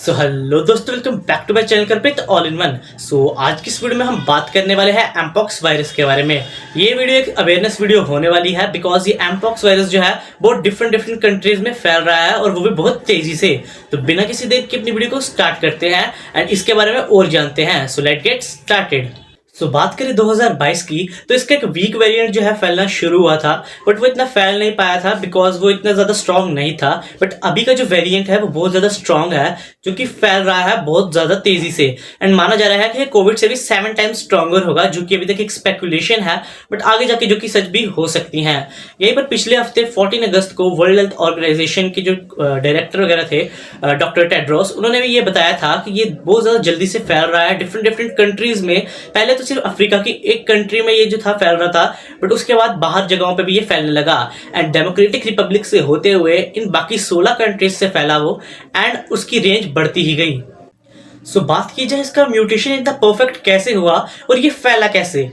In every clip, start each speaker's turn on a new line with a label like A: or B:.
A: सो hello दोस्तों, welcome back to my channel Karpreet all in one. आज की इस वीडियो में हम बात करने वाले हैं एमपॉक्स वायरस के बारे में। ये वीडियो एक अवेयरनेस वीडियो होने वाली है बिकॉज ये एमपॉक्स वायरस जो है बहुत डिफरेंट कंट्रीज में फैल रहा है और वो भी बहुत तेजी से। तो बिना किसी देर की अपनी वीडियो को स्टार्ट करते हैं एंड इसके बारे में और जानते हैं। So let's get started. बात करें 2022 की, तो इसका एक वीक वेरिएंट जो है फैलना शुरू हुआ था, बट वो इतना फैल नहीं पाया था बिकॉज वो इतना ज़्यादा स्ट्रांग नहीं था। बट अभी का जो वेरिएंट है वो बहुत ज़्यादा स्ट्रांग है, जो कि फैल रहा है बहुत ज़्यादा तेज़ी से। एंड माना जा रहा है कि कोविड से भी 7 टाइम्स स्ट्रांगर होगा, जो कि अभी तक एक स्पेकुलेशन है, बट आगे जाके जो कि सच भी हो सकती हैं। यहीं पर पिछले हफ्ते 14 अगस्त को वर्ल्ड हेल्थ ऑर्गेनाइजेशन के जो डायरेक्टर वगैरह थे, डॉक्टर टेड्रोस, उन्होंने भी ये बताया था कि ये बहुत ज़्यादा जल्दी से फैल रहा है डिफरेंट कंट्रीज़ में। पहले तो सिर्फ अफ्रीका की एक कंट्री में ये जो था फैल रहा था, बट उसके बाद बाहर जगहों पे भी ये फैलने लगा एंड डेमोक्रेटिक रिपब्लिक से होते हुए इन बाकी 16 कंट्रीज से फैला वो, एंड उसकी रेंज बढ़ती ही गई। बात की जाए इसका म्यूटेशन इतना परफेक्ट कैसे हुआ और ये फैला कैसे।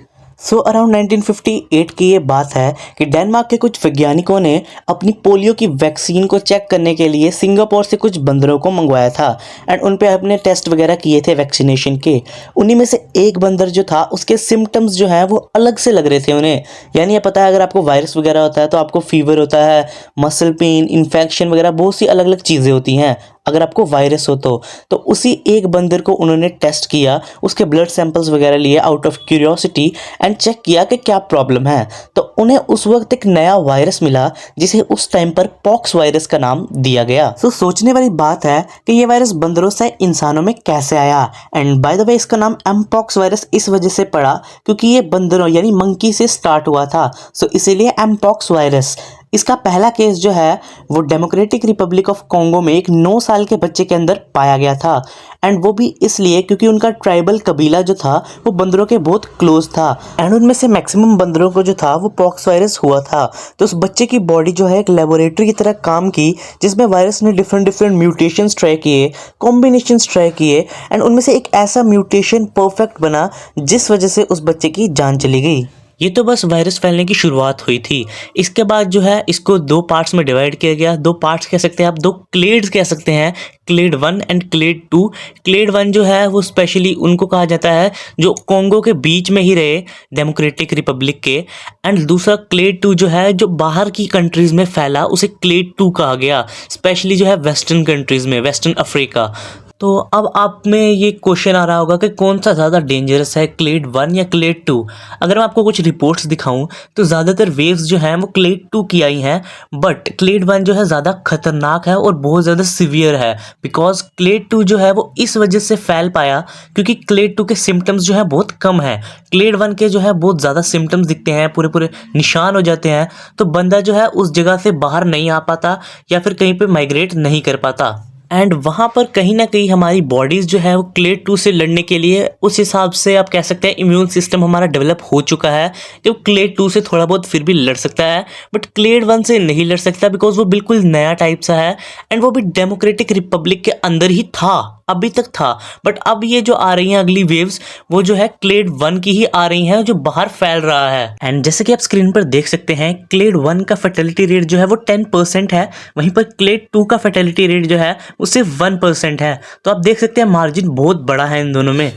B: अराउंड 1958 की ये बात है कि डेनमार्क के कुछ वैज्ञानिकों ने अपनी पोलियो की वैक्सीन को चेक करने के लिए सिंगापुर से कुछ बंदरों को मंगवाया था एंड उन पे अपने टेस्ट वगैरह किए थे वैक्सीनेशन के। उन्हीं में से एक बंदर जो था, उसके सिम्टम्स जो हैं वो अलग से लग रहे थे उन्हें। यानी ये पता है, अगर आपको वायरस वगैरह होता है तो आपको फीवर होता है, मसल पेन, इन्फेक्शन वगैरह बहुत सी अलग अलग चीज़ें होती हैं अगर आपको वायरस हो तो उसी एक बंदर को उन्होंने टेस्ट किया, उसके ब्लड सैंपल्स वगैरह लिए out of curiosity and check किया कि क्या प्रॉब्लम है। तो उन्हें उस वक्त एक नया वायरस मिला जिसे उस टाइम पर पॉक्स वायरस का नाम दिया गया। सोचने वाली बात है कि ये वायरस बंदरों से इंसानों में कैसे आया। एंड बाय द वे, इसका नाम एमपॉक्स वायरस इस वजह से पड़ा क्योंकि ये बंदरों यानी मंकी से स्टार्ट हुआ था, इसीलिए एमपॉक्स वायरस। इसका पहला केस जो है वो डेमोक्रेटिक रिपब्लिक ऑफ कॉन्गो में एक 9 साल के बच्चे के अंदर पाया गया था, एंड वो भी इसलिए क्योंकि उनका ट्राइबल कबीला जो था वो बंदरों के बहुत क्लोज था एंड उनमें से मैक्सिमम बंदरों को जो था वो पॉक्स वायरस हुआ था। तो उस बच्चे की बॉडी जो है एक लेबोरेटरी की तरह काम की, जिसमें वायरस ने डिफरेंट म्यूटेशंस ट्राई किए, कॉम्बिनेशंस ट्राई किए, एंड उनमें से एक ऐसा म्यूटेशन परफेक्ट बना जिस वजह से उस बच्चे की जान चली गई।
A: ये तो बस वायरस फैलने की शुरुआत हुई थी। इसके बाद जो है इसको 2 पार्ट्स में डिवाइड किया गया। 2 पार्ट्स कह सकते हैं आप, 2 क्लेड्स कह सकते हैं, क्लेड 1 एंड क्लेड 2। क्लेड 1 जो है वो स्पेशली उनको कहा जाता है जो कॉन्गो के बीच में ही रहे, डेमोक्रेटिक रिपब्लिक के। एंड दूसरा क्लेड 2 जो है जो बाहर की कंट्रीज में फैला, उसे क्लेड 2 कहा गया, स्पेशली जो है वेस्टर्न कंट्रीज में, वेस्टर्न अफ्रीका। तो अब आप में ये क्वेश्चन आ रहा होगा कि कौन सा ज़्यादा डेंजरस है, क्लेड 1 या क्लेड 2। अगर मैं आपको कुछ रिपोर्ट्स दिखाऊं तो ज़्यादातर वेव्स जो हैं वो क्लेड 2 की आई हैं, बट क्लेड 1 जो है ज़्यादा खतरनाक है और बहुत ज़्यादा सीवियर है। बिकॉज क्लेड 2 जो है वो इस वजह से फैल पाया क्योंकि क्लेड 2 के सिम्टम्स जो है बहुत कम है। क्लेड 1 के जो है बहुत ज़्यादा सिम्टम्स दिखते हैं, पूरे निशान हो जाते हैं, तो बंदा जो है उस जगह से बाहर नहीं आ पाता या फिर कहीं पर माइग्रेट नहीं कर पाता। एंड वहाँ पर कहीं ना कहीं हमारी बॉडीज़ जो है वो क्लेड 2 से लड़ने के लिए उस हिसाब से आप कह सकते हैं इम्यून सिस्टम हमारा डेवलप हो चुका है, जो क्लेड 2 से थोड़ा बहुत फिर भी लड़ सकता है, बट क्लेड 1 से नहीं लड़ सकता बिकॉज वो बिल्कुल नया टाइप सा है एंड वो भी डेमोक्रेटिक रिपब्लिक के अंदर ही था, अभी तक था। बट अब ये जो आ रही हैं अगली वेव्स, वो जो है क्लेड 1 की ही आ रही हैं जो बाहर फैल रहा है। एंड जैसे कि आप स्क्रीन पर देख सकते हैं, क्लेड 1 का फर्टिलिटी रेट जो है वो 10% है, वहीं पर क्लेड 2 का फर्टिलिटी रेट जो है वो सिर्फ 1% है। तो आप देख सकते हैं मार्जिन बहुत बड़ा है इन दोनों में।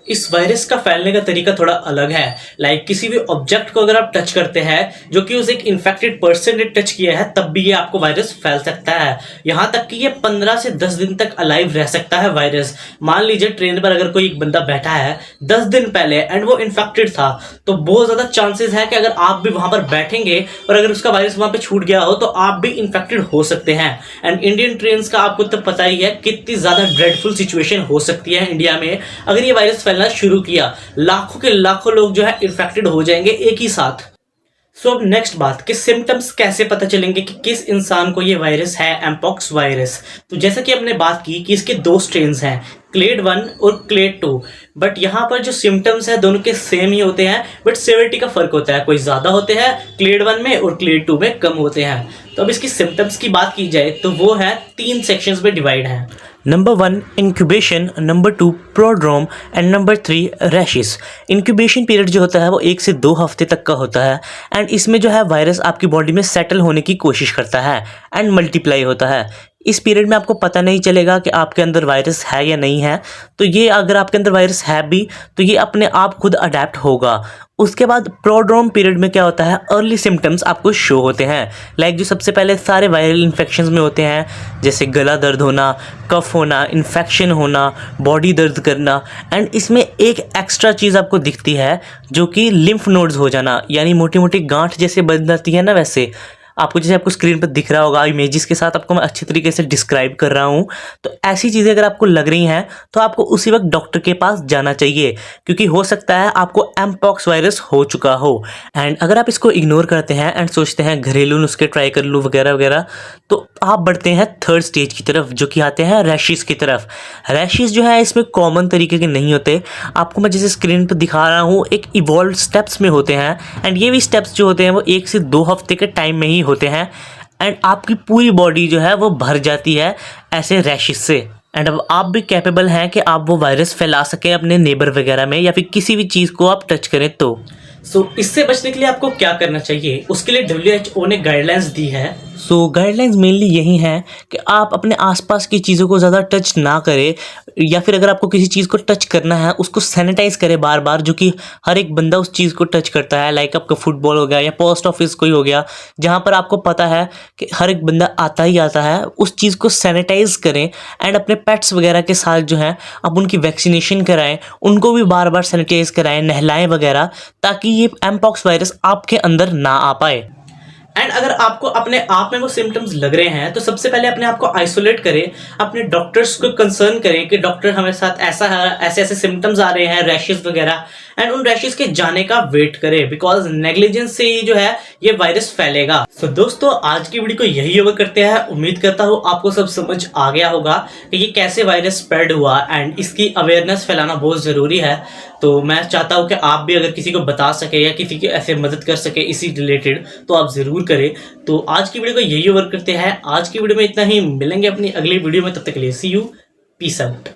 A: इस वायरस का फैलने का तरीका थोड़ा अलग है। किसी भी ऑब्जेक्ट को अगर आप टच करते हैं जो कि उस एक इन्फेक्टेड पर्सन ने टच किया है, तब भी ये आपको वायरस फैल सकता है। यहाँ तक कि ये 15 से 10 दिन तक अलाइव रह सकता है वायरस। मान लीजिए ट्रेन पर अगर कोई एक बंदा बैठा है 10 दिन पहले एंड वो इन्फेक्टेड था, तो बहुत ज़्यादा चांसेस है कि अगर आप भी वहाँ पर बैठेंगे और अगर उसका वायरस वहाँ पर छूट गया हो तो आप भी इन्फेक्टेड हो सकते हैं। एंड इंडियन ट्रेन का आपको तो पता ही है कितनी ज़्यादा ड्रेडफुल सिचुएशन हो सकती है इंडिया में अगर ये वायरस शुरू किया। लाखों के लाखों लोग जो है इन्फेक्टेड हो जाएंगे एक ही साथ। अब नेक्स्ट बात कि सिम्टम्स कैसे पता चलेंगे कि किस इंसान को ये वायरस है, एमपॉक्स वायरस। तो जैसा कि हमने बात की कि इसके 2 स्ट्रेन्स हैं, क्लेड 1 और क्लेड 2, बट यहाँ पर जो सिम्टम्स है दोनों के सेम ही होते हैं, बट सेवरिटी का फर्क होता है, कोई ज़्यादा होते हैं क्लेड 1 में और क्लेड 2 में कम होते हैं। तो अब इसकी सिम्टम्स की बात की जाए तो वो है 3 सेक्शंस में डिवाइड है। Number 1 incubation, number 2 prodrome and number 3 rashes. Incubation period जो होता है वो 1 से 2 हफ्ते तक का होता है एंड इसमें जो है वायरस आपकी बॉडी में सेटल होने की कोशिश करता है एंड मल्टीप्लाई होता है। इस पीरियड में आपको पता नहीं चलेगा कि आपके अंदर वायरस है या नहीं है। तो ये अगर आपके अंदर वायरस है भी तो ये अपने आप खुद अडेप्ट होगा। उसके बाद प्रोड्रोम पीरियड में क्या होता है, अर्ली सिम्टम्स आपको शो होते हैं। लाइक जो सबसे पहले सारे वायरल इन्फेक्शंस में होते हैं, जैसे गला दर्द होना, कफ होना, इन्फेक्शन होना, बॉडी दर्द करना। एंड इसमें एक एक्स्ट्रा चीज़ आपको दिखती है जो कि लिम्फ नोड्स हो जाना, यानी मोटी मोटी गांठ जैसे बन जाती है ना, वैसे आपको जैसे आपको स्क्रीन पर दिख रहा होगा इमेजेस के साथ, आपको मैं अच्छी तरीके से डिस्क्राइब कर रहा हूँ। तो ऐसी चीज़ें अगर आपको लग रही हैं तो आपको उसी वक्त डॉक्टर के पास जाना चाहिए, क्योंकि हो सकता है आपको एमपॉक्स वायरस हो चुका हो। एंड अगर आप इसको इग्नोर करते हैं एंड सोचते हैं घरेलू नुस्खे ट्राई कर लूँ वगैरह वगैरह, तो आप बढ़ते हैं थर्ड स्टेज की तरफ, जो कि आते हैं रैशेस की तरफ। रैशेस जो है इसमें कॉमन तरीके के नहीं होते, आपको मैं जैसे स्क्रीन पर दिखा रहा हूँ एक इवॉल्व स्टेप्स में होते हैं। एंड ये भी स्टेप्स जो होते हैं वो 1 से 2 हफ्ते के टाइम में ही होते हैं। एंड आपकी पूरी बॉडी जो है वो भर जाती है ऐसे रैशेस से। एंड अब आप भी कैपेबल हैं कि आप वो वायरस फैला सकें अपने नेबर वगैरह में, या फिर किसी भी चीज़ को आप टच करें तो। इससे बचने के लिए आपको क्या करना चाहिए, उसके लिए WHO ने गाइडलाइंस दी है। गाइडलाइंस मेनली यही हैं कि आप अपने आसपास की चीज़ों को ज़्यादा टच ना करें, या फिर अगर आपको किसी चीज़ को टच करना है उसको सैनिटाइज करें बार बार, जो कि हर एक बंदा उस चीज़ को टच करता है। लाइक आपका फुटबॉल हो गया या पोस्ट ऑफिस कोई हो गया, जहाँ पर आपको पता है कि हर एक बंदा आता ही आता है, उस चीज़ को सैनिटाइज करें। एंड अपने पेट्स वगैरह के साथ जो है आप उनकी वैक्सीनेशन कराएं, उनको भी बार बार सैनिटाइज कराएं, नहलाएं वगैरह, ताकि ये एमपॉक्स वायरस आपके अंदर ना आ पाए। एंड अगर आपको अपने आप में वो सिम्टम्स लग रहे हैं तो सबसे पहले अपने आप को आइसोलेट करें, अपने डॉक्टर्स को कंसर्न करें कि डॉक्टर हमारे साथ ऐसा है, ऐसे ऐसे सिम्टम्स आ रहे हैं, रैशेस वगैरह। एंड उन रैशेस के जाने का वेट करें, बिकॉज नेग्लिजेंस से ही जो है ये वायरस फैलेगा। दोस्तों आज की वीडियो को यही ओवर करते हैं। उम्मीद करता हूँ आपको सब समझ आ गया होगा कि ये कैसे वायरस स्प्रेड हुआ, एंड इसकी अवेयरनेस फैलाना बहुत ज़रूरी है। तो मैं चाहता हूँ कि आप भी अगर किसी को बता सके या किसी की ऐसे मदद कर सके इसी रिलेटेड, तो आप ज़रूर करें। तो आज की वीडियो को यही ओवर करते हैं। आज की वीडियो में इतना ही, मिलेंगे अपनी अगली वीडियो में, तब तक के लिए सी यू, पीस आउट।